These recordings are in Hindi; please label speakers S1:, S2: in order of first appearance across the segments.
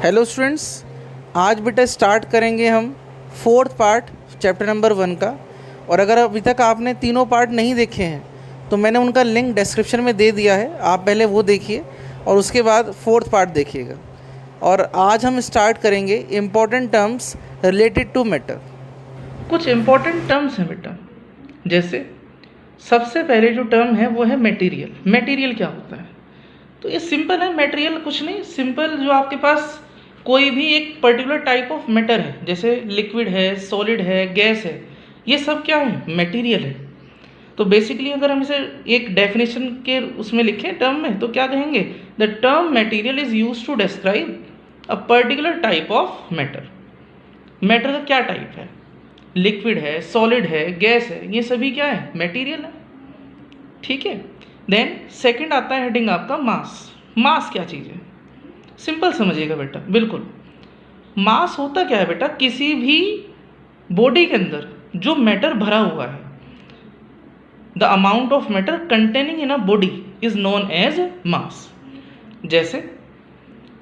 S1: हेलो स्टूडेंट्स, आज बेटा स्टार्ट करेंगे हम फोर्थ पार्ट चैप्टर नंबर 1 का। और अगर अभी तक आपने तीनों पार्ट नहीं देखे हैं तो मैंने उनका लिंक डिस्क्रिप्शन में दे दिया है, आप पहले वो देखिए और उसके बाद फोर्थ पार्ट देखिएगा। और आज हम स्टार्ट करेंगे important terms related to matter. कुछ इम्पॉर्टेंट टर्म्स हैं बेटा, जैसे सबसे पहले जो टर्म है वो है मटेरियल। मटेरियल क्या होता है? तो ये सिंपल है, मटेरियल कुछ नहीं, सिंपल जो आपके पास कोई भी एक पर्टिकुलर टाइप ऑफ मैटर है, जैसे लिक्विड है, सॉलिड है, गैस है, ये सब क्या है? मटेरियल है। तो बेसिकली अगर हम इसे एक डेफिनेशन के उसमें लिखें टर्म में तो क्या कहेंगे? The term material is use to describe a particular type of matter. Matter का क्या टाइप है? लिक्विड है, सॉलिड है, गैस है, ये सभी क्या है? मटेरियल है। ठीक है। देन सेकंड आता है हेडिंग आपका मास। मास क्या चीज़ है? सिंपल समझिएगा बेटा, बिल्कुल। मास होता क्या है बेटा? किसी भी बॉडी के अंदर जो मैटर भरा हुआ है, the amount of matter containing in a body is known as mass. जैसे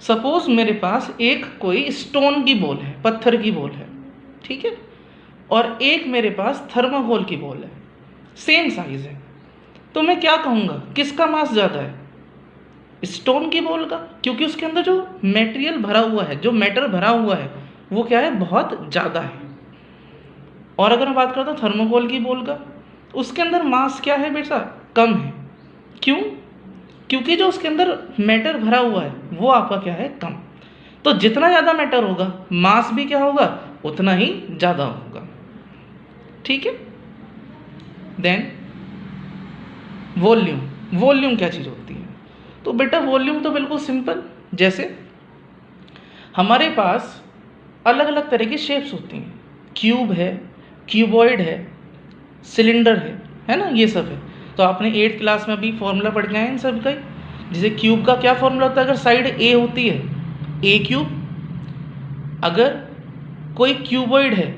S1: सपोज मेरे पास एक कोई स्टोन की बॉल है, पत्थर की बॉल है, ठीक है, और एक मेरे पास थर्माकोल की बॉल है, सेम साइज है, तो मैं क्या कहूँगा किसका मास ज़्यादा है? स्टोन की बॉल का, क्योंकि उसके अंदर जो मटेरियल भरा हुआ है, जो मैटर भरा हुआ है, वो क्या है? बहुत ज़्यादा है। और अगर मैं बात करता हूँ थर्माकोल की बॉल का, उसके अंदर मास क्या है बेटा? कम है। क्यों? क्योंकि जो उसके अंदर मैटर भरा हुआ है वो आपका क्या है? कम। तो जितना ज़्यादा मैटर होगा मास भी क्या होगा? उतना ही ज़्यादा होगा। ठीक है। Then volume. वॉल्यूम क्या चीज़ होती है? तो बेटा वॉल्यूम तो बिल्कुल सिंपल, जैसे हमारे पास अलग अलग तरह की शेप्स होती हैं। क्यूब है, क्यूबॉइड है, सिलेंडर है ना, ये सब है। तो आपने 8th क्लास में अभी फॉर्मूला पढ़ के आए इन सब का ही। जैसे क्यूब का क्या फॉर्मूला होता है? अगर साइड ए होती है, ए क्यूब। अगर कोई क्यूबॉइड है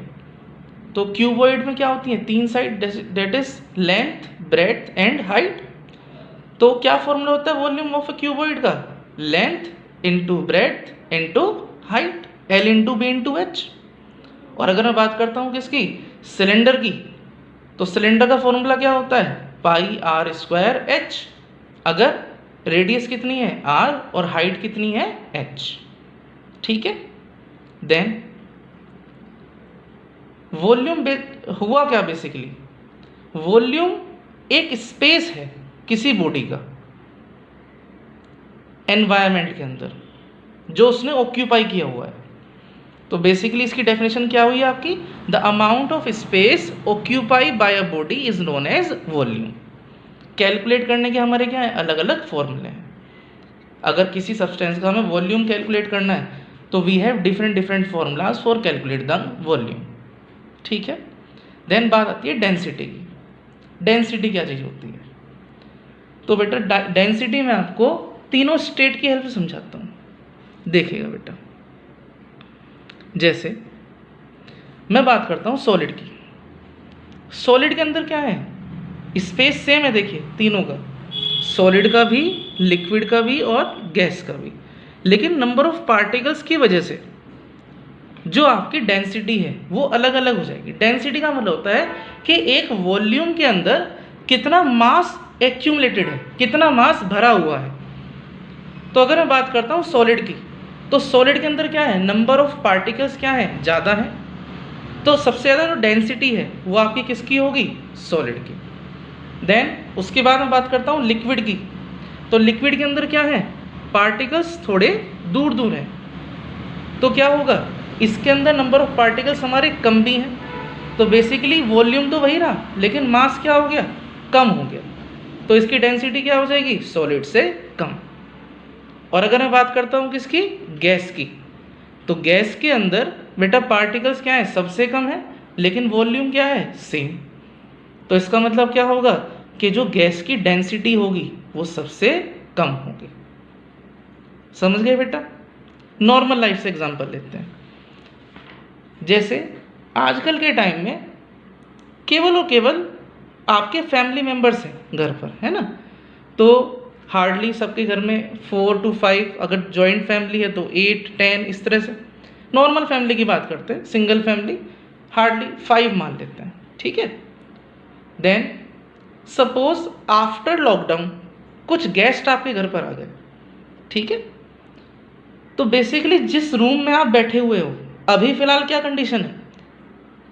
S1: तो क्यूबॉइड में क्या होती है? 3 side, that is length, breadth and height. तो क्या फॉर्मूला होता है वॉल्यूम ऑफ अ क्यूबॉइड का? Length into breadth into height, L into B into H. और अगर मैं बात करता हूँ किसकी? सिलेंडर की, तो सिलेंडर का फॉर्मूला क्या होता है? पाई आर स्क्वायर एच। अगर रेडियस कितनी है? आर, और हाइट कितनी है? एच। ठीक है। देन वॉल्यूम हुआ क्या बेसिकली? वॉल्यूम एक स्पेस है किसी बॉडी का एनवायरनमेंट के अंदर जो उसने ऑक्यूपाई किया हुआ है। तो बेसिकली इसकी डेफिनेशन क्या हुई आपकी? The amount of space occupy by a body is known as volume. Calculate करने के हमारे क्या है? अलग अलग फॉर्मूले हैं। अगर किसी सब्सटेंस का हमें वॉल्यूम कैलकुलेट करना है तो we have different formulas for calculate the volume. ठीक है। देन बात आती है डेंसिटी की। डेंसिटी क्या चीज़ होती है? तो बेटा डेंसिटी में आपको तीनों स्टेट की हेल्प से समझाता हूँ, देखिएगा बेटा। जैसे मैं बात करता हूँ सॉलिड की। सॉलिड के अंदर क्या है? स्पेस सेम है, देखिए तीनों का, सॉलिड का भी, लिक्विड का भी और गैस का भी। लेकिन नंबर ऑफ पार्टिकल्स की वजह से जो आपकी डेंसिटी है वो अलग अलग हो जाएगी। डेंसिटी का मतलब होता है कि एक वॉल्यूम के अंदर कितना मास एक्यूमुलेटेड है, कितना मास भरा हुआ है। तो अगर मैं बात करता हूँ सॉलिड की, तो सॉलिड के अंदर क्या है? नंबर ऑफ पार्टिकल्स क्या है? ज़्यादा है। तो सबसे ज़्यादा जो डेंसिटी है वो आपकी किसकी होगी? सॉलिड की। देन उसके बाद मैं बात करता हूँ लिक्विड की। तो लिक्विड के अंदर क्या है? पार्टिकल्स थोड़े दूर दूर हैं। तो क्या होगा? इसके अंदर नंबर ऑफ पार्टिकल्स हमारे कम भी हैं। तो बेसिकली वॉल्यूम तो वही रहा, लेकिन मास क्या हो गया? कम हो गया। तो इसकी डेंसिटी क्या हो जाएगी? सॉलिड से कम। और अगर मैं बात करता हूँ किसकी? गैस की। तो गैस के अंदर बेटा पार्टिकल्स क्या है? सबसे कम है, लेकिन वॉल्यूम क्या है? सेम। तो इसका मतलब क्या होगा कि जो गैस की डेंसिटी होगी वो सबसे कम होगी। समझ गए बेटा? नॉर्मल लाइफ से एग्जांपल लेते हैं। जैसे आजकल के टाइम में केवल और केवल आपके फैमिली मेंबर्स हैं घर पर, है ना? तो हार्डली सबके घर में 4 to 5, अगर जॉइंट फैमिली है तो 8, 10, इस तरह से। नॉर्मल फैमिली की बात करते हैं, सिंगल फैमिली हार्डली 5 मान लेते हैं, ठीक है। देन सपोज आफ्टर लॉकडाउन कुछ गेस्ट आपके घर पर आ गए, ठीक है। तो बेसिकली जिस रूम में आप बैठे हुए हो अभी फ़िलहाल क्या कंडीशन है,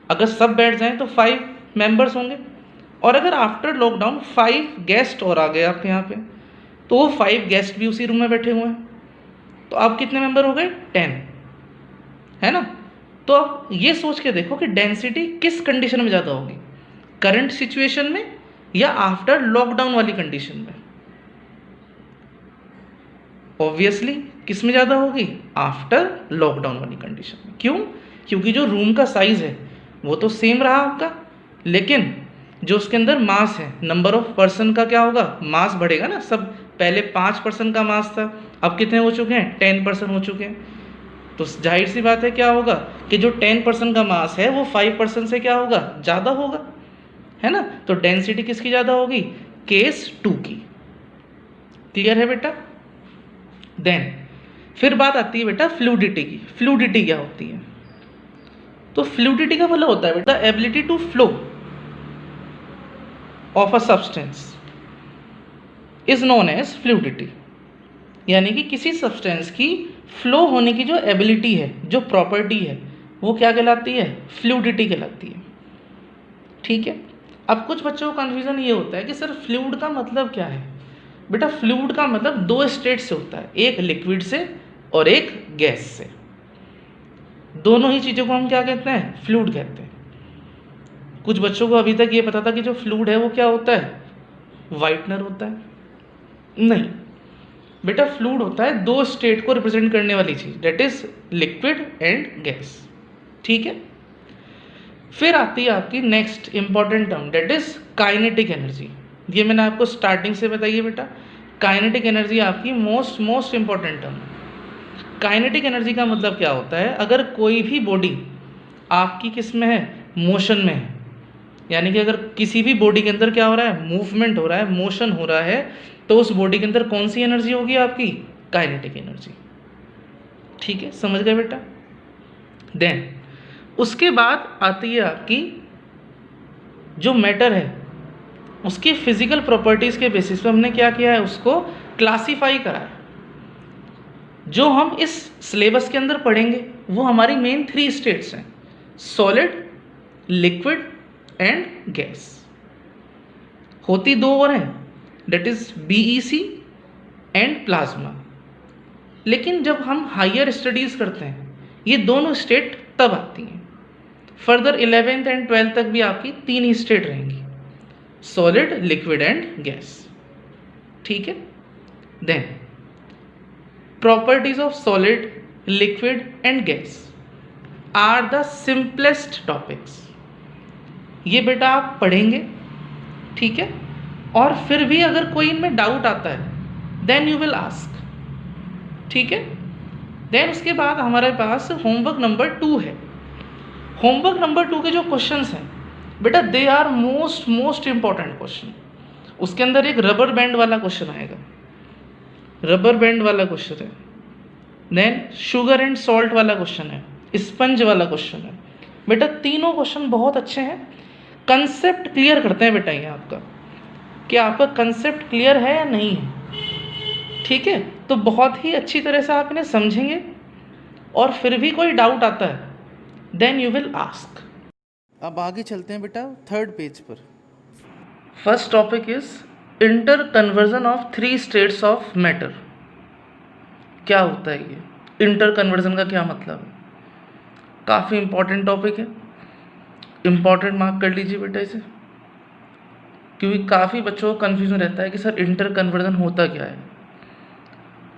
S1: अगर सब बैठ जाएं तो 5 मेंबर्स होंगे, और अगर आफ्टर लॉकडाउन 5 गेस्ट और आ गए आपके यहाँ पे, तो वो 5 गेस्ट भी उसी रूम में बैठे हुए हैं, तो आप कितने मेंबर हो गए, 10, है ना। तो अब ये सोच के देखो कि डेंसिटी किस कंडीशन में ज़्यादा होगी, करंट सिचुएशन में या आफ्टर लॉकडाउन वाली कंडीशन में। ऑब्वियसली किस में ज़्यादा होगी, आफ्टर लॉकडाउन वाली कंडीशन में। क्यों, क्योंकि जो रूम का साइज़ है वो तो सेम रहा आपका, लेकिन जो उसके अंदर मास है, नंबर ऑफ पर्सन का क्या होगा, मास बढ़ेगा ना। सब पहले 5 पर्सन का मास था, अब कितने हो चुके हैं, 10 पर्सन हो चुके हैं। तो जाहिर सी बात है क्या होगा कि जो 10 पर्सन का मास है वो 5 पर्सन से क्या होगा, ज़्यादा होगा, है ना। तो डेंसिटी किसकी ज़्यादा होगी, केस 2 की। क्लियर है बेटा। देन फिर बात आती है बेटा फ्लूइडिटी की। फ्लूइडिटी क्या होती है, तो फ्लूइडिटी का मतलब होता है बेटा ability to flow of a substance is known as fluidity. यानी कि किसी सब्सटेंस की फ्लो होने की जो एबिलिटी है, जो प्रॉपर्टी है, वो क्या कहलाती है, फ्लूइडिटी कहलाती है, ठीक है। अब कुछ बच्चों को कन्फ्यूज़न ये होता है कि सर फ्लूइड का मतलब क्या है। बेटा फ्लूइड का मतलब 2 स्टेट से होता है, एक लिक्विड से और एक गैस से। दोनों ही चीज़ों को हम क्या कहते हैं, फ्लूइड कहते हैं। कुछ बच्चों को अभी तक ये पता था कि जो फ्लूइड है वो क्या होता है, वाइटनर होता है। नहीं बेटा, फ्लूइड होता है 2 स्टेट को रिप्रेजेंट करने वाली चीज़, that is liquid and gas, ठीक है। फिर आती है आपकी next important term, that is kinetic energy. ये मैंने आपको स्टार्टिंग से बताइए बेटा, काइनेटिक एनर्जी आपकी मोस्ट इंपॉर्टेंट टर्म है। काइनेटिक एनर्जी का मतलब क्या होता है, अगर कोई भी बॉडी आपकी किस में है, मोशन में है, यानी कि अगर किसी भी बॉडी के अंदर क्या हो रहा है, मूवमेंट हो रहा है, मोशन हो रहा है, तो उस बॉडी के अंदर कौन सी एनर्जी होगी आपकी, काइनेटिक एनर्जी, ठीक है, समझ गए बेटा। देन उसके बाद आती है आपकी जो मैटर है उसकी फिजिकल प्रॉपर्टीज़ के बेसिस पे हमने क्या किया है, उसको क्लासीफाई करा है। जो हम इस सिलेबस के अंदर पढ़ेंगे वो हमारी मेन 3 स्टेट्स हैं, सॉलिड, लिक्विड एंड गैस। होती 2 और हैं, that is BEC and plasma. लेकिन जब हम हायर स्टडीज़ करते हैं ये दोनों स्टेट तब आती हैं। फर्दर 11th एंड 12th तक भी आपकी 3 ही स्टेट रहेंगी, सॉलिड, लिक्विड एंड गैस, ठीक है। Then properties of solid, liquid and gas are the simplest topics. ये बेटा आप पढ़ेंगे, ठीक है, और फिर भी अगर कोई इनमें डाउट आता है देन यू विल आस्क, ठीक है। देन उसके बाद हमारे पास होमवर्क नंबर 2 है। होमवर्क नंबर 2 के जो क्वेश्चंस हैं बेटा, they are most important question. उसके अंदर एक रबर बैंड वाला क्वेश्चन आएगा, रबर बैंड वाला क्वेश्चन है। देन शुगर एंड सॉल्ट वाला क्वेश्चन है, स्पंज वाला क्वेश्चन है। बेटा तीनों क्वेश्चन बहुत अच्छे हैं, कंसेप्ट क्लियर करते हैं बेटा ये आपका, कि आपका कंसेप्ट क्लियर है या नहीं है, ठीक है। तो बहुत ही अच्छी तरह से आप इन्हें समझेंगे, और फिर भी कोई डाउट आता है देन यू विल आस्क। अब आगे चलते हैं बेटा 3rd पेज पर। First topic is inter conversion of 3 states of matter. क्या होता है ये, इंटर कन्वर्जन का क्या मतलब है, काफ़ी इंपॉर्टेंट टॉपिक है, इंपॉर्टेंट मार्क कर लीजिए बेटा इसे, क्योंकि काफ़ी बच्चों को कन्फ्यूजन रहता है कि सर इंटर कन्वर्जन होता क्या है।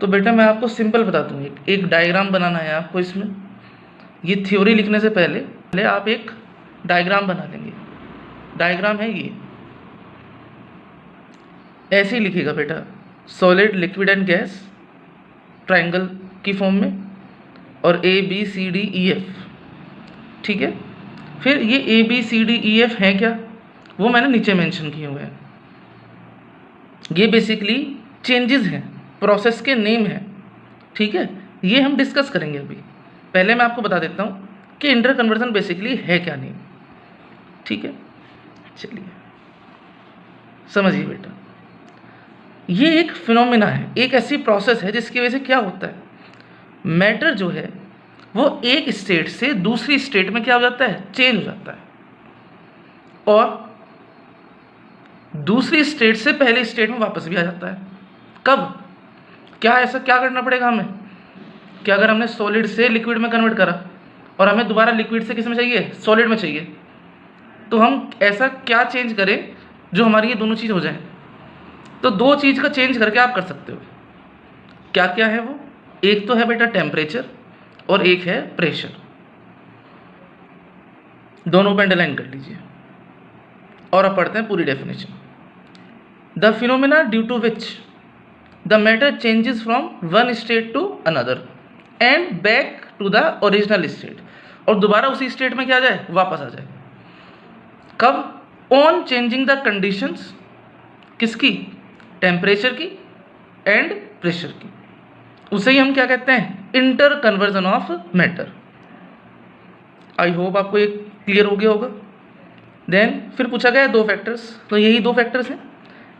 S1: तो बेटा मैं आपको सिंपल बता दूँ, एक डायग्राम बनाना है आपको। इसमें ये थ्योरी लिखने से पहले आप एक डायग्राम बना लेंगे। डायग्राम है ये, ऐसे ही लिखिएगा बेटा, solid, liquid and gas triangle की फॉर्म में, और ABCDEF, ठीक है। फिर ये ABCDEF है क्या, वो मैंने नीचे मेंशन किए हुए हैं। ये बेसिकली चेंजेस हैं, प्रोसेस के नेम हैं, ठीक है, ये हम डिस्कस करेंगे अभी। पहले मैं आपको बता देता हूँ कि इंटर कन्वर्जन बेसिकली है क्या नहीं, ठीक है। चलिए समझिए बेटा, ये एक फिनोमिना है, एक ऐसी प्रोसेस है जिसकी वजह से क्या होता है, मैटर जो है वो एक स्टेट से दूसरी स्टेट में क्या हो जाता है, चेंज हो जाता है, और दूसरी स्टेट से पहले स्टेट में वापस भी आ जाता है। कब, क्या ऐसा क्या करना पड़ेगा हमें कि अगर हमने सॉलिड से लिक्विड में कन्वर्ट करा और हमें दोबारा लिक्विड से किस में चाहिए, सॉलिड में चाहिए, तो हम ऐसा क्या चेंज करें जो हमारी ये दोनों चीज़ हो जाए। तो दो चीज़ का चेंज करके आप कर सकते हो। क्या क्या है वो, एक तो है बेटा टेम्परेचर और एक है प्रेशर। दोनों पे अंडरलाइन कर लीजिए और अब पढ़ते हैं पूरी definition. The phenomena due to which the matter changes from one state to another and back to the original state, और दोबारा उसी स्टेट में क्या आ जाए, वापस आ जाए। कब, ऑन चेंजिंग द कंडीशंस, किसकी, टेम्परेचर की एंड प्रेशर की, उसे ही हम क्या कहते हैं, inter conversion of matter. I hope आपको ये क्लियर हो गया होगा। देन फिर पूछा गया दो फैक्टर्स, तो यही दो फैक्टर्स हैं।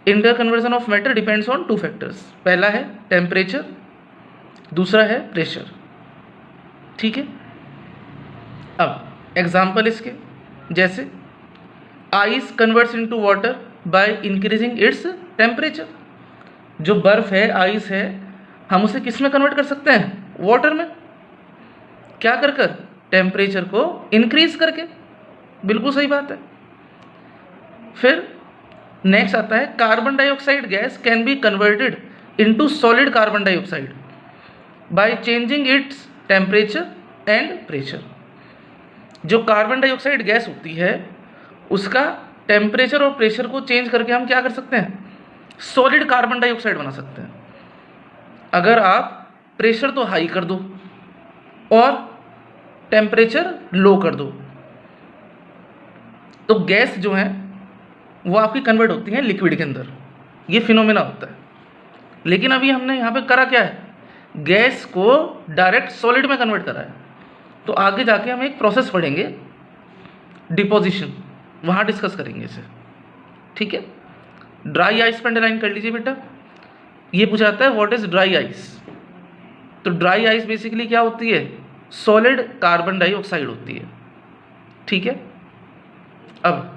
S1: Inter conversion of matter depends on two factors, पहला है टेम्परेचर, दूसरा है प्रेशर, ठीक है। अब एग्जाम्पल इसके, जैसे ice converts into water by increasing its temperature. जो बर्फ है, आइस है, हम उसे किस में कन्वर्ट कर सकते हैं, वाटर में। क्या कर कर, टेम्परेचर को इंक्रीज करके, बिल्कुल सही बात है। फिर नेक्स्ट आता है carbon dioxide gas can be converted into solid carbon dioxide by changing its temperature and pressure. जो कार्बन डाइऑक्साइड गैस होती है उसका टेम्परेचर और प्रेशर को चेंज करके हम क्या कर सकते हैं, सॉलिड कार्बन डाइऑक्साइड बना सकते हैं। अगर आप प्रेशर तो हाई कर दो और टेम्परेचर लो कर दो, तो गैस जो है वो आपकी कन्वर्ट होती है लिक्विड के अंदर, ये फिनोमेना होता है। लेकिन अभी हमने यहाँ पे करा क्या है, गैस को डायरेक्ट सॉलिड में कन्वर्ट करा है। तो आगे जाके हम एक प्रोसेस पढ़ेंगे डिपोजिशन, वहाँ डिस्कस करेंगे इसे, ठीक है। ड्राई आइस पर अंडरलाइन कर लीजिए बेटा। ये पूछा जाता है व्हाट इज ड्राई आइस। तो ड्राई आइस बेसिकली क्या होती है, सॉलिड कार्बन डाइऑक्साइड होती है, ठीक है। अब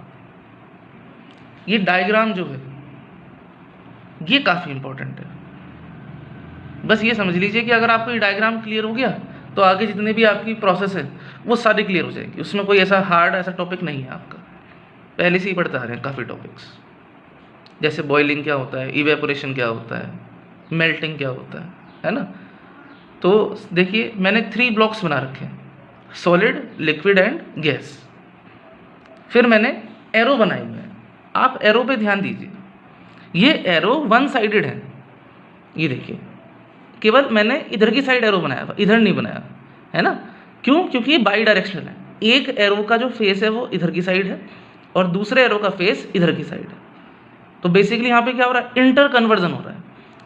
S1: ये डायग्राम जो है ये काफ़ी इंपॉर्टेंट है। बस ये समझ लीजिए कि अगर आपको ये डायग्राम क्लियर हो गया तो आगे जितने भी आपकी प्रोसेस है वो सारी क्लियर हो जाएगी। उसमें कोई ऐसा हार्ड ऐसा टॉपिक नहीं है आपका, पहले से ही पढ़ते आ रहे हैं काफ़ी टॉपिक्स, जैसे बॉइलिंग क्या होता है, इवेपोरेशन क्या होता है, मेल्टिंग क्या होता है ना। तो देखिए मैंने 3 ब्लॉक्स बना रखे हैं, सॉलिड, लिक्विड एंड गैस। फिर मैंने एरो बनाई हुई है, आप एरो पे ध्यान दीजिए। ये एरो वन साइडेड है, ये देखिए, केवल मैंने इधर की साइड एरो बनाया, इधर नहीं बनाया है ना। क्यों, क्योंकि ये बाई डायरेक्शनल है। एक एरो का जो फेस है वो इधर की साइड है और दूसरे एरो का फेस इधर की साइड है। तो बेसिकली यहाँ पे क्या हो रहा है, इंटर कन्वर्जन हो रहा है,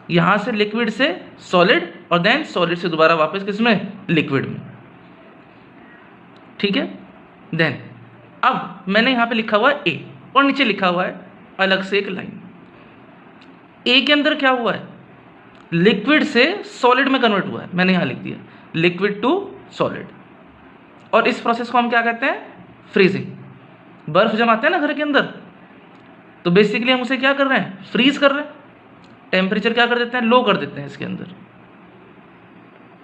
S1: यहाँ से लिक्विड से सॉलिड और देन सॉलिड से दोबारा वापस किसमें, लिक्विड में, ठीक है। देन अब मैंने यहाँ पे लिखा हुआ है ए और नीचे लिखा हुआ है अलग से एक लाइन। ए के अंदर क्या हुआ है, लिक्विड से सॉलिड में कन्वर्ट हुआ है, मैंने यहाँ लिख दिया लिक्विड टू सॉलिड। और इस प्रोसेस को हम क्या कहते हैं, फ्रीजिंग। बर्फ जमाते हैं ना घर के अंदर, तो बेसिकली हम उसे क्या कर रहे हैं, फ्रीज कर रहे हैं। टेम्परेचर क्या कर देते हैं, लो कर देते हैं। इसके अंदर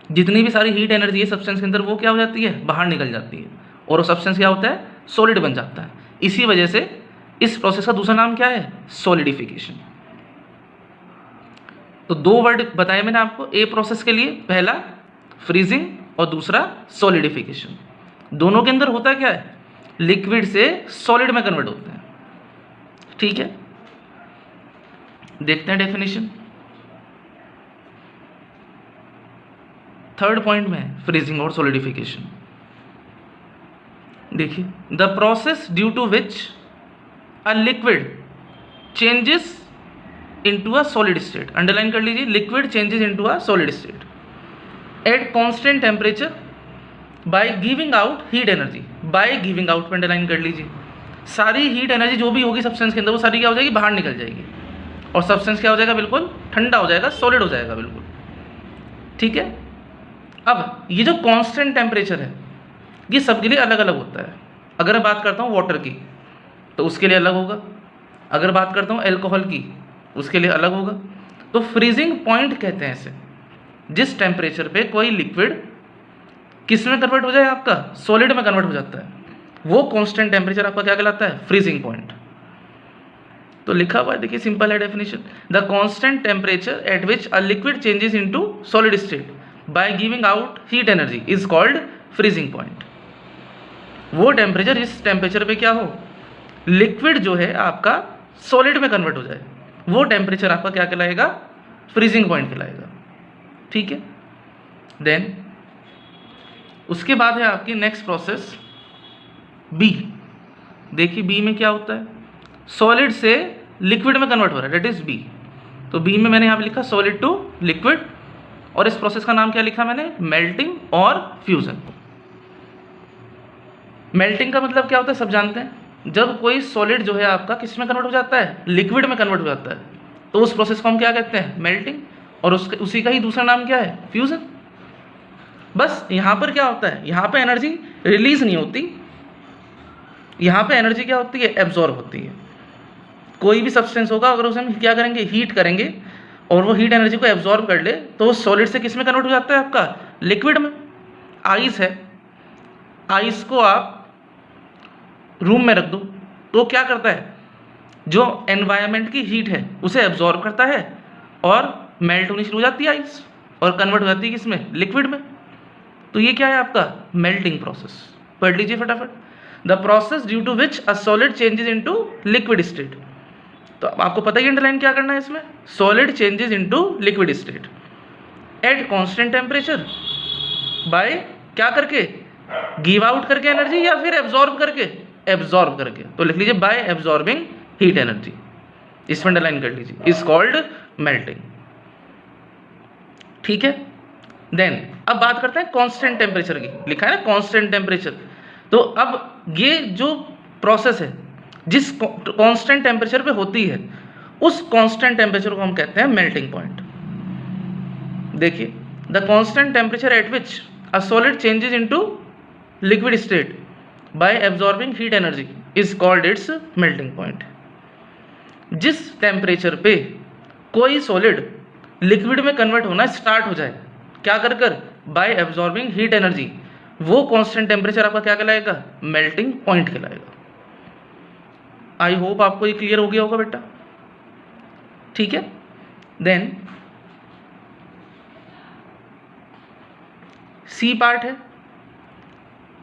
S1: जितनी भी सारी हीट एनर्जी है सब्सटेंस के अंदर वो क्या हो जाती है, बाहर निकल जाती है और वो सब्सटेंस क्या होता है, सॉलिड बन जाता है। इसी वजह से इस प्रोसेस का दूसरा नाम क्या है, सॉलिडिफिकेशन। तो 2 वर्ड बताए मैंने आपको ए प्रोसेस के लिए, पहला फ्रीजिंग और दूसरा सॉलिडिफिकेशन। दोनों के अंदर होता क्या है, लिक्विड से सॉलिड में कन्वर्ट होते हैं, ठीक है। देखते हैं डेफिनेशन। 3rd पॉइंट में है फ्रीजिंग और सॉलिडिफिकेशन। देखिए, the process due to which a liquid changes into a solid state, underline कर लीजिए, liquid changes into a solid state at constant temperature by giving out heat energy, by giving out में अंडरलाइन कर लीजिए। सारी हीट एनर्जी जो भी होगी सब्सटेंस के अंदर वो सारी क्या हो जाएगी, बाहर निकल जाएगी और सब्सटेंस क्या हो जाएगा, बिल्कुल ठंडा हो जाएगा, सॉलिड हो जाएगा बिल्कुल। ठीक है, अब ये जो कांस्टेंट टेम्परेचर है ये सबके लिए अलग अलग होता है। अगर मैं बात करता हूँ वाटर की तो उसके लिए अलग होगा, अगर बात करता हूँ अल्कोहल की उसके लिए अलग होगा। तो फ्रीजिंग पॉइंट कहते हैं इसे, जिस टेम्परेचर पे कोई लिक्विड किस में कन्वर्ट हो जाए, आपका सॉलिड में कन्वर्ट हो जाता है, वो कांस्टेंट टेम्परेचर आपका क्या कहलाता है, फ्रीजिंग पॉइंट। तो लिखा हुआ है, देखिए सिंपल है definition, the constant temperature at which a liquid changes into solid state by giving out heat energy is called freezing point. वो टेम्परेचर जिस टेम्परेचर पे क्या हो, लिक्विड जो है आपका सॉलिड में कन्वर्ट हो जाए, वो टेम्परेचर आपका क्या कहलाएगा, फ्रीजिंग पॉइंट कहलाएगा। ठीक है, देन उसके बाद है आपकी नेक्स्ट प्रोसेस बी। देखिए बी में क्या होता है, सॉलिड से लिक्विड में कन्वर्ट हो रहा है, डेट इज बी। तो बी में मैंने यहाँ पे लिखा सॉलिड टू लिक्विड, और इस प्रोसेस का नाम क्या लिखा मैंने, मेल्टिंग और फ्यूजन। मेल्टिंग का मतलब क्या होता है, सब जानते हैं, जब कोई सॉलिड जो है आपका किस में कन्वर्ट हो जाता है, लिक्विड में कन्वर्ट हो जाता है, तो उस प्रोसेस को हम क्या कहते हैं, मेल्टिंग, और उसी का ही दूसरा नाम क्या है, फ्यूजन। बस यहाँ पर क्या होता है, यहाँ पे एनर्जी रिलीज नहीं होती, यहाँ पे एनर्जी क्या होती है, एब्जॉर्ब होती है। कोई भी सब्सटेंस होगा अगर उसे हम क्या करेंगे, हीट करेंगे, और वो हीट एनर्जी को एब्जॉर्ब कर ले, तो वो सॉलिड से किस में कन्वर्ट हो जाता है, आपका लिक्विड में। आइस है, आइस को आप रूम में रख दो तो क्या करता है, जो एनवायरनमेंट की हीट है उसे एब्जॉर्ब करता है और मेल्ट होनी शुरू हो जाती है आइस, और कन्वर्ट हो जाती है किसमें, लिक्विड में। तो ये क्या है आपका मेल्टिंग प्रोसेस, पढ़ लीजिए फटाफट, the process due to which a solid changes into liquid state. तो आपको पता ही अंडरलाइन क्या करना है इसमें, solid changes into liquid state at constant temperature by क्या करके, गिव आउट करके एनर्जी, या फिर एब्जॉर्ब करके, एब्जॉर्ब करके। तो लिख लीजिए बाय एब्जॉर्बिंग हीट एनर्जी, इसमें अंडरलाइन कर लीजिए, इज कॉल्ड मेल्टिंग। ठीक है, देन अब बात करते हैं कांस्टेंट टेम्परेचर की, लिखा है ना कांस्टेंट टेम्परेचर। तो अब ये जो प्रोसेस है जिस कांस्टेंट टेम्परेचर पे होती है, उस कांस्टेंट टेम्परेचर को हम कहते हैं मेल्टिंग पॉइंट। देखिए, the constant temperature at which a solid changes into liquid state by absorbing heat energy is called its melting point. जिस टेम्परेचर पे कोई सॉलिड लिक्विड में कन्वर्ट होना स्टार्ट हो जाए, क्या कर कर, बाय एब्जॉर्बिंग हीट एनर्जी, वो कांस्टेंट टेम्परेचर आपका क्या कहलाएगा, मेल्टिंग पॉइंट कहलाएगा। आई होप आपको ये क्लियर हो गया होगा बेटा। ठीक है, देन सी पार्ट है।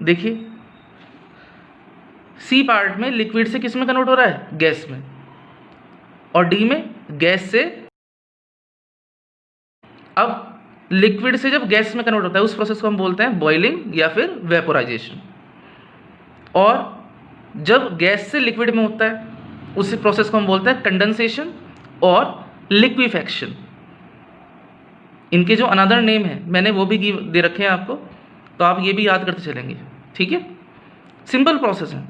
S1: देखिए सी पार्ट में लिक्विड से किस में कन्वर्ट हो रहा है, गैस में, और डी में गैस से, अब लिक्विड से जब गैस में कन्वर्ट होता है उस प्रोसेस को हम बोलते हैं बॉइलिंग या फिर वेपोराइजेशन, और जब गैस से लिक्विड में होता है उसी प्रोसेस को हम बोलते हैं कंडेंसेशन और लिक्विफेक्शन। इनके जो अनदर नेम है मैंने वो भी दे रखे हैं आपको, तो आप ये भी याद करते चलेंगे। ठीक है, सिंपल प्रोसेस है,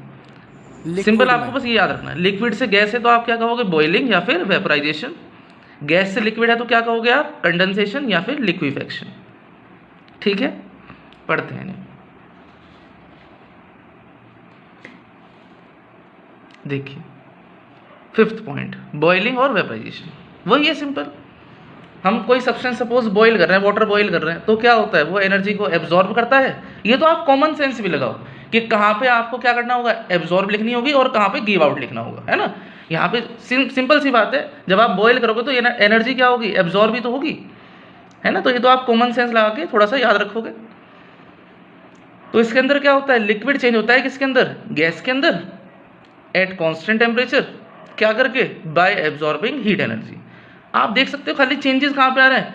S1: सिंपल, आपको बस ये याद रखना है। लिक्विड से गैस है तो आप क्या कहोगे, बॉइलिंग या फिर वेपोराइजेशन। गैस से लिक्विड है तो क्या कहोगे आप, कंडेंसेशन या फिर लिक्विफेक्शन। ठीक है, पढ़ते हैं। देखिए फिफ्थ पॉइंट, बॉइलिंग और वेपोराइजेशन। वही है सिंपल, हम कोई सब्सटेंस सपोज बॉईल कर रहे हैं, वाटर बॉईल कर रहे हैं, तो क्या होता है, वो एनर्जी को एब्जॉर्ब करता है। ये तो आप कॉमन सेंस भी लगाओ कि कहाँ पे आपको क्या करना होगा, एब्जॉर्ब लिखनी होगी और कहाँ पे गिव आउट लिखना होगा, है ना। यहाँ पे सिंपल सी बात है, जब आप बॉईल करोगे तो एनर्जी क्या होगी, एब्जॉर्ब ही तो होगी, है ना। तो ये तो आप कॉमन सेंस लगा के थोड़ा सा याद रखोगे। तो इसके अंदर क्या होता है, लिक्विड चेंज होता है किसके अंदर, गैस के अंदर, एट कॉन्स्टेंट टेम्परेचर, क्या करके, बाय एब्जॉर्बिंग हीट एनर्जी। आप देख सकते हो खाली चेंजेस कहाँ पे आ रहे हैं,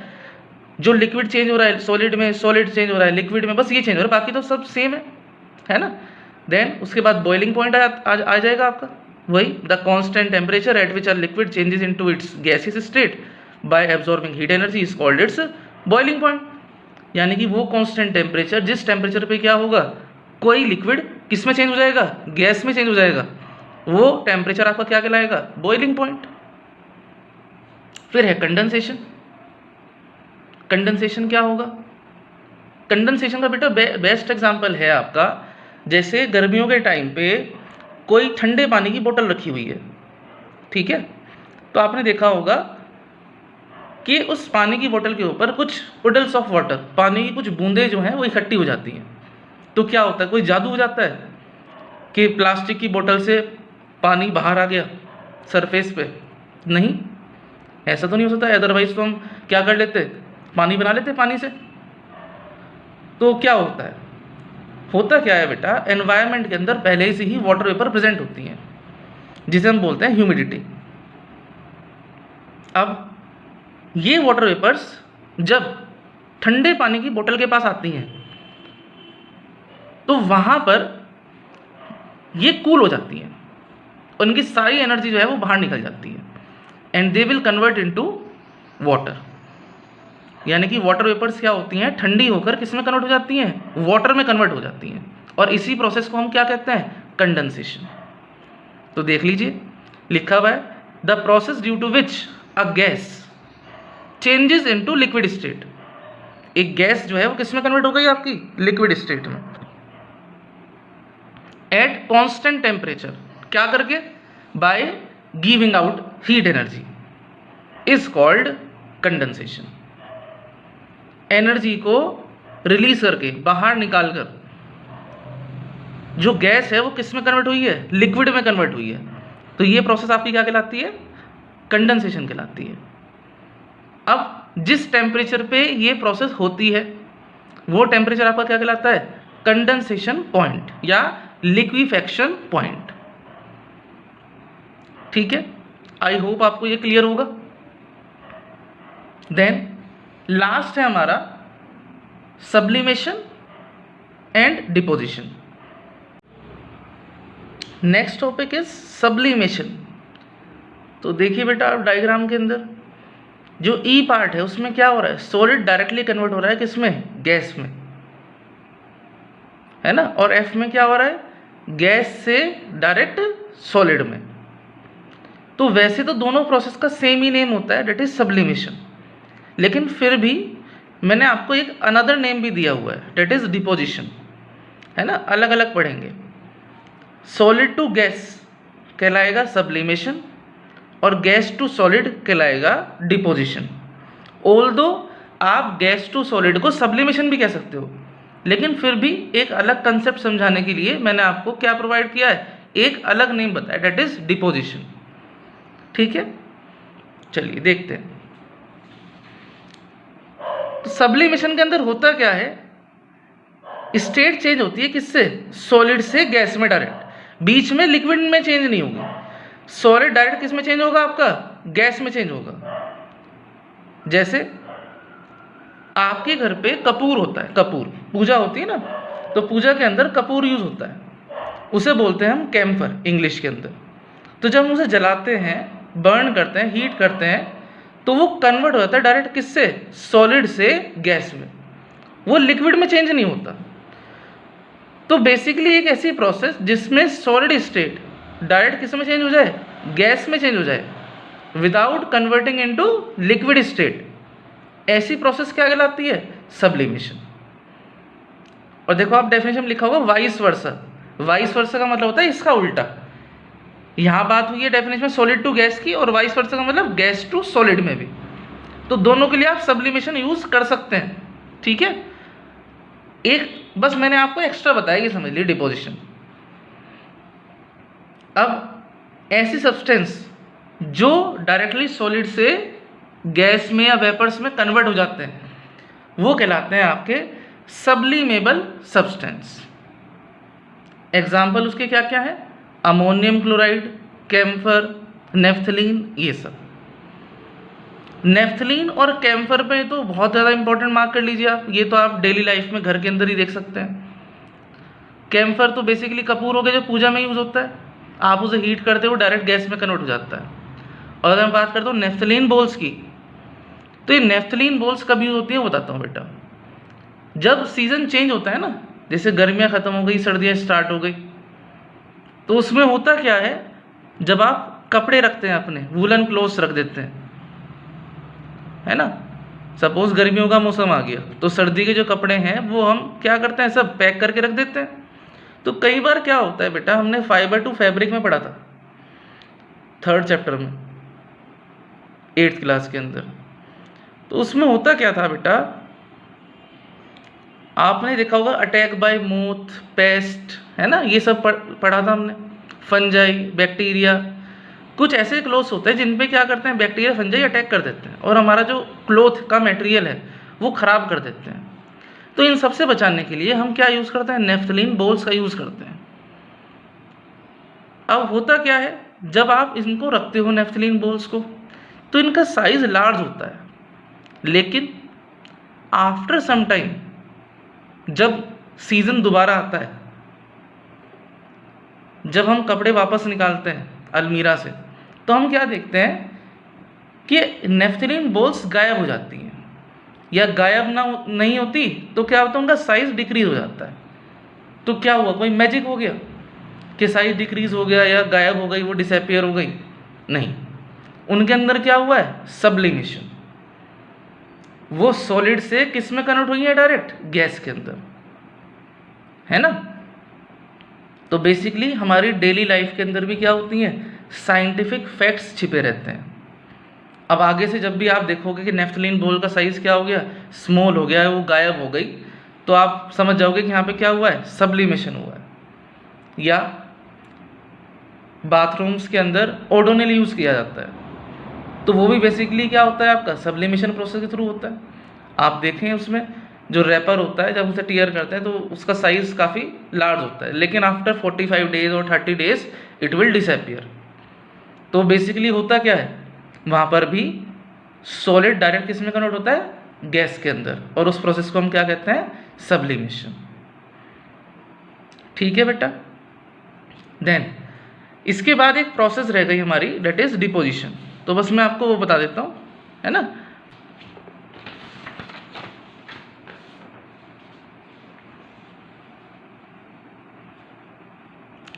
S1: जो लिक्विड चेंज हो रहा है सॉलिड में, सॉलिड चेंज हो रहा है लिक्विड में, बस ये चेंज हो रहा है, बाकी तो सब सेम है ना। देन उसके बाद बॉइलिंग पॉइंट आ जाएगा आपका, वही the constant temperature at which a liquid changes into its gaseous state by absorbing heat energy is called its boiling point. यानी कि वो कांस्टेंट टेम्परेचर जिस टेम्परेचर पे क्या होगा, कोई लिक्विड किस में चेंज हो जाएगा, गैस में चेंज हो जाएगा, वो टेम्परेचर आपका क्या कहलाएगा, बॉइलिंग पॉइंट। फिर है कंडेंसेशन। कंडेंसेशन क्या होगा? कंडेंसेशन का बेटा बेस्ट एग्जांपल है आपका, जैसे गर्मियों के टाइम पे कोई ठंडे पानी की बोतल रखी हुई है, ठीक है, तो आपने देखा होगा कि उस पानी की बोतल के ऊपर कुछ पुडल्स ऑफ वाटर, पानी की कुछ बूंदें जो हैं वो इकट्ठी हो जाती हैं। तो क्या होता है, कोई जादू हो जाता है कि प्लास्टिक की बोतल से पानी बाहर आ गया सरफेस पे? नहीं, ऐसा तो नहीं हो सकता। अदरवाइज तो हम क्या कर लेते, पानी बना लेते पानी से। तो क्या होता है, होता क्या है बेटा, एनवायरनमेंट के अंदर पहले से ही वाटर वेपर प्रेजेंट होती हैं, जिसे हम बोलते हैं ह्यूमिडिटी। अब ये वाटर वेपर्स जब ठंडे पानी की बोतल के पास आती हैं तो वहां पर ये कूल हो जाती हैं, उनकी सारी एनर्जी जो है वो बाहर निकल जाती है, and they will convert into water. यानी कि वाटर वेपर्स क्या होती हैं, ठंडी होकर किस में कन्वर्ट हो जाती हैं, वाटर में कन्वर्ट हो जाती हैं। और इसी प्रोसेस को हम क्या कहते हैं, कंडेंसेशन। तो देख लीजिए, लिखा हुआ है the process due to which a gas changes into liquid state. एक गैस जो है वो किस में कन्वर्ट हो गई आपकी, लिक्विड स्टेट में, एट कांस्टेंट टेम्परेचर, क्या करके, by giving out heat energy, is called condensation. Energy को रिलीज करके, बाहर निकालकर जो गैस है वो किस में कन्वर्ट हुई है, लिक्विड में कन्वर्ट हुई है। तो ये प्रोसेस आपकी क्या कहलाती है, कंडेंसेशन कहलाती है। अब जिस टेम्परेचर पे ये प्रोसेस होती है वो टेम्परेचर आपका क्या कहलाता है, कंडेंसेशन पॉइंट या लिक्विफेक्शन पॉइंट। ठीक है, आई होप आपको ये क्लियर होगा। देन लास्ट है हमारा sublimation and deposition. Next topic is sublimation. तो देखिए बेटा, आप डायग्राम के अंदर जो ई पार्ट है उसमें क्या हो रहा है, सॉलिड डायरेक्टली कन्वर्ट हो रहा है किसमें, गैस में, है ना। और एफ में क्या हो रहा है, गैस से डायरेक्ट सॉलिड में। तो वैसे तो दोनों प्रोसेस का सेम ही नेम होता है, डेट इज सब्लिमेशन, लेकिन फिर भी मैंने आपको एक अनदर नेम भी दिया हुआ है, डेट इज डिपोजिशन, है ना। अलग अलग पढ़ेंगे। सॉलिड टू गैस कहलाएगा सब्लिमेशन और गैस टू सॉलिड कहलाएगा डिपोजिशन। ऑल्दो आप गैस टू सॉलिड को सब्लिमेशन भी कह सकते हो, लेकिन फिर भी एक अलग कंसेप्ट समझाने के लिए मैंने आपको क्या प्रोवाइड किया है, एक अलग नेम बताया, डेट इज डिपोजिशन। ठीक है, चलिए देखते हैं। तो सब्लिमेशन के अंदर होता क्या है, स्टेट चेंज होती है किससे, सॉलिड से गैस में डायरेक्ट, बीच में लिक्विड में चेंज नहीं होगी। सॉलिड डायरेक्ट किस में चेंज होगा आपका, गैस में चेंज होगा। जैसे आपके घर पे कपूर होता है, कपूर पूजा होती है ना, तो पूजा के अंदर कपूर यूज होता है, उसे बोलते हैं हम कैम्फर इंग्लिश के अंदर। तो जब हम उसे जलाते हैं, बर्न करते हैं, हीट करते हैं, तो वो कन्वर्ट हो जाता है डायरेक्ट किससे, सॉलिड से गैस में, वो लिक्विड में चेंज नहीं होता। तो बेसिकली एक ऐसी प्रोसेस जिसमें सॉलिड स्टेट डायरेक्ट किस में चेंज हो जाए, गैस में चेंज हो जाए, without converting into liquid state, ऐसी प्रोसेस क्या कहलाती है, सब्लिमेशन। और देखो आप डेफिनेशन में लिखा होगा वाइस वर्सा। वाइस वर्सा का मतलब होता है इसका उल्टा। यहाँ बात हुई है डेफिनेशन में सॉलिड टू गैस की, और वाइस वर्सा का मतलब गैस टू सॉलिड में भी। तो दोनों के लिए आप सब्लिमेशन यूज कर सकते हैं। ठीक है, एक बस मैंने आपको एक्स्ट्रा बताया कि समझ लीजिए डिपोजिशन। अब ऐसी सब्सटेंस जो डायरेक्टली सॉलिड से गैस में या वेपर्स में कन्वर्ट हो जाते हैं, वो कहलाते हैं आपके सब्लिमेबल सब्सटेंस। एग्जाम्पल उसके क्या क्या है, अमोनियम क्लोराइड, कैम्फर, नेफ्थलीन, ये सब। नेफ्थलीन और कैम्फर पे तो बहुत ज़्यादा इंपॉर्टेंट मार्क कर लीजिए आप, ये तो आप डेली लाइफ में घर के अंदर ही देख सकते हैं। कैम्फर तो बेसिकली कपूर हो गया जो पूजा में यूज़ होता है, आप उसे हीट करते हो डायरेक्ट गैस में कन्वर्ट हो जाता है। और अगर मैं बात करता हूँ नेफ्थलीन बोल्स की, तो ये नेफ्थलीन बोल्स कभी होती है बताता हूँ बेटा। जब सीज़न चेंज होता है ना, जैसे गर्मियाँ ख़त्म हो गई, सर्दियाँ स्टार्ट हो गई, तो उसमें होता क्या है, जब आप कपड़े रखते हैं अपने, वूलन क्लोथ्स रख देते हैं, है ना, सपोज गर्मियों का मौसम आ गया तो सर्दी के जो कपड़े हैं वो हम क्या करते हैं, सब पैक करके रख देते हैं। तो कई बार क्या होता है बेटा, हमने फाइबर टू फैब्रिक में पढ़ा था 3rd चैप्टर में 8th क्लास के अंदर। तो उसमें होता क्या था बेटा, आपने देखा होगा अटैक बाय मोथ, पेस्ट, है ना, ये सब पढ़ा था हमने, फंजाई, बैक्टीरिया। कुछ ऐसे क्लोथ्स होते हैं जिन पे क्या करते हैं, बैक्टीरिया फंजाई अटैक कर देते हैं और हमारा जो क्लोथ का मटेरियल है वो ख़राब कर देते हैं। तो इन सब से बचाने के लिए हम क्या यूज़ करते हैं, नेफ्थलीन बोल्स का यूज़ करते हैं। अब होता क्या है, जब आप इनको रखते हो नेफ्थलीन बोल्स को, तो इनका साइज़ लार्ज होता है, लेकिन आफ्टर सम टाइम जब सीज़न दोबारा आता है, जब हम कपड़े वापस निकालते हैं अलमीरा से, तो हम क्या देखते हैं कि नेफ्थलीन बोल्स गायब हो जाती हैं, या गायब नहीं होती तो क्या होता है, उनका साइज़ डिक्रीज हो जाता है। तो क्या हुआ, कोई मैजिक हो गया कि साइज़ डिक्रीज हो गया या गायब हो गई, वो डिसअपियर हो गई? नहीं, उनके अंदर क्या हुआ है, सब्लिमेशन। वो सॉलिड से किस में कन्वर्ट हुई है, डायरेक्ट गैस के अंदर, है ना। तो बेसिकली हमारी डेली लाइफ के अंदर भी क्या होती हैं, साइंटिफिक फैक्ट्स छिपे रहते हैं। अब आगे से जब भी आप देखोगे कि नेफ्थलीन बोल का साइज़ क्या हो गया, स्मॉल हो गया है, वो गायब हो गई, तो आप समझ जाओगे कि यहाँ पे क्या हुआ है, सब्लिमेशन हुआ है। या बाथरूम्स के अंदर ओडोनिल यूज़ किया जाता है, तो वो भी बेसिकली क्या होता है, आपका सब्लिमेशन प्रोसेस के थ्रू होता है। आप देखें उसमें जो रैपर होता है, जब उसे टीयर करते हैं तो उसका साइज़ काफ़ी लार्ज होता है, लेकिन आफ्टर 45 डेज और 30 डेज इट विल डिसअपियर। तो बेसिकली होता क्या है, वहाँ पर भी सॉलिड डायरेक्ट किस में कन्वर्ट होता है, गैस के अंदर, और उस प्रोसेस को हम क्या कहते हैं, सब्लिमेशन। ठीक है बेटा। देन इसके बाद एक प्रोसेस रह गई हमारी, दैट इज डिपोजिशन। तो बस मैं आपको वो बता देता हूँ, है ना।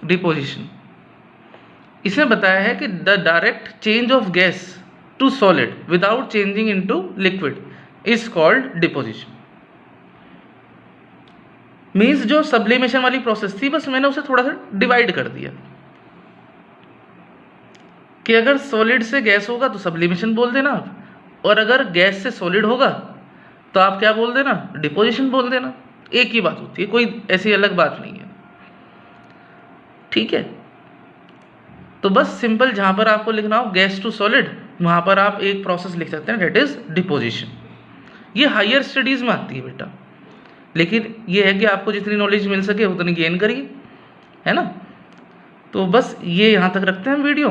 S1: डिपोजिशन, इसमें बताया है कि the direct change of gas to solid without changing into liquid is called deposition. Means जो सब्लिमेशन वाली प्रोसेस थी, बस मैंने उसे थोड़ा सा डिवाइड कर दिया कि अगर सॉलिड से गैस होगा तो सब्लिमेशन बोल देना आप, और अगर गैस से सॉलिड होगा तो आप क्या बोल देना, डिपोजिशन बोल देना। एक ही बात होती है, कोई ऐसी अलग बात नहीं है। ठीक है, तो बस सिंपल जहाँ पर आपको लिखना हो गैस टू सॉलिड, वहाँ पर आप एक प्रोसेस लिख सकते हैं, दैट इज डिपोजिशन। ये हायर स्टडीज़ में आती है बेटा, लेकिन ये है कि आपको जितनी नॉलेज मिल सके उतनी गेन करिए, है ना। तो बस ये यहाँ तक रखते हैं वीडियो।